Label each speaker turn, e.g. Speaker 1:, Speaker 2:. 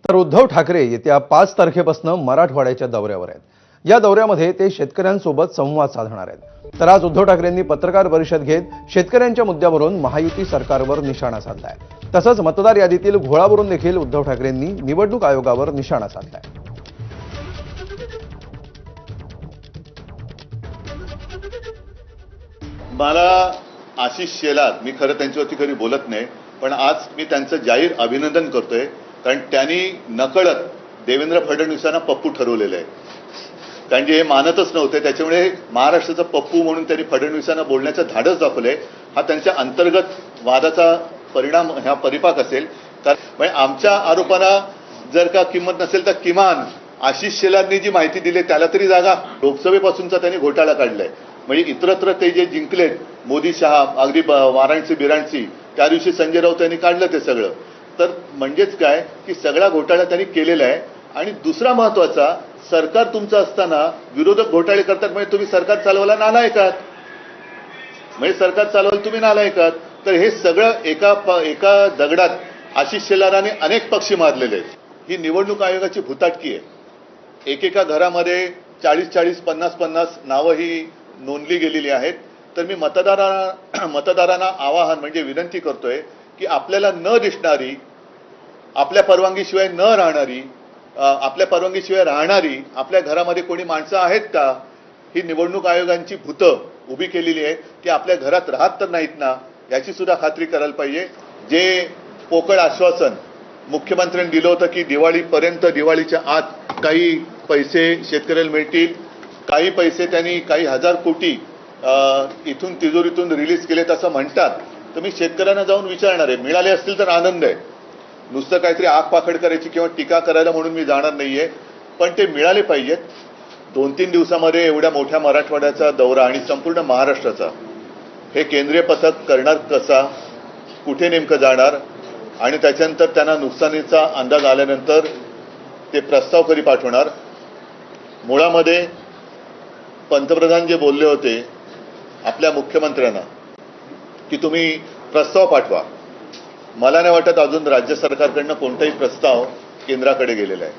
Speaker 1: तर उद्धव ठाकरे येत्या 5 तारखेपासून मराठवाड्याच्या दौऱ्यावर आहेत। या दौऱ्यामध्ये ते शेतकऱ्यांसोबत संवाद साधणार आहेत। तर आज उद्धव ठाकरेंनी पत्रकार परिषद घेत शेतकऱ्यांच्या मुद्द्यावरून महायुती सरकारवर निशाणा साधलाय। तसंच मतदार यादीतील घोळावरून देखील उद्धव ठाकरेंनी निवडणूक आयोगावर निशाणा साधलाय।
Speaker 2: मला आशिष शेलार, मी खरं त्यांच्यावरती कधी बोलत नाही, पण आज मी त्यांचं जाहीर अभिनंदन करतोय, कारण त्यांनी नकळत देवेंद्र फडणवीसांना पप्पू ठरवलेलं आहे। कारण जे हे मानतच नव्हते, त्याच्यामुळे महाराष्ट्राचा पप्पू म्हणून त्यांनी फडणवीसांना बोलण्याचं धाडस दाखवलंय। हा त्यांच्या अंतर्गत वादाचा परिणाम, हा परिपाक असेल। कारण आमच्या आरोपांना जर का किंमत नसेल तर किमान आशिष शेलारनी जी माहिती दिली त्याला तरी जागा। लोकसभेपासूनचा त्यांनी घोटाळा काढलाय, म्हणजे इतरत्र ते जे जिंकलेत मोदी शहा, अगदी वाराणसी बिराणसी, त्या दिवशी संजय राऊत यांनी काढलं ते सगळं। तर म्हणजेच काय की सगळा घोटाळा त्यांनी केलेला आहे। आणि दुसरा महत्त्वाचा, सरकार तुमचं असताना विरोधक घोटाळे करतात, म्हणजे तुम्ही सरकार चालवायला नालायक आहात, म्हणजे सरकार चालवायला तुम्ही नालायक आहात। तर हे सगळं एका दगडात आशिष शेलाराने अनेक पक्षी मारलेले आहेत। ही निवडणूक आयोगाची भुताटकी आहे। एकेका घरामध्ये 40-40, 50-50 नावं ही नोंदली गेलेली आहेत। तर मी मतदारांना आवाहन म्हणजे विनंती करतोय की आपल्याला न दिसणारी, आपल्या परवानगीशिवाय न राहणारी, आपल्या परवानगीशिवाय राहणारी आपल्या घरामध्ये कोणी माणसं आहेत का, ही निवडणूक आयोगांची भूतं उभी केलेली आहेत की आपल्या घरात राहत तर नाहीत ना, याची सुद्धा खात्री करायला पाहिजे। जे पोकळ आश्वासन मुख्यमंत्र्यांनी दिलं होतं की दिवाळीपर्यंत, दिवाळीच्या आत काही पैसे शेतकऱ्याला मिळतील, काही पैसे त्यांनी काही हजार कोटी इथून तिजोरीतून रिलीज केलेत असं म्हणतात। तर मी शेतकऱ्यांना जाऊन विचारणार आहे, मिळाले असतील तर आनंद आहे, नुसतं काहीतरी आग पाखड करायची किंवा टीका करायला म्हणून मी जाणार नाहीये, पण ते मिळाले पाहिजेत। 2-3 दिवसामध्ये एवढ्या मोठ्या मराठवाड्याचा दौरा आणि संपूर्ण महाराष्ट्राचा हे केंद्रीय पथक करणार कसा, कुठे नेमकं जाणार, आणि त्याच्यानंतर त्यांना नुकसानीचा अंदाज आल्यानंतर ते प्रस्ताव कधी पाठवणार। मुळामध्ये पंतप्रधान जे बोलले होते आपल्या मुख्यमंत्र्यांना की तुम्ही प्रस्ताव पाठवा, मला नाही वाटत अजून राज्य सरकारकडनं कोणताही प्रस्ताव केंद्राकडे गेलेला आहे।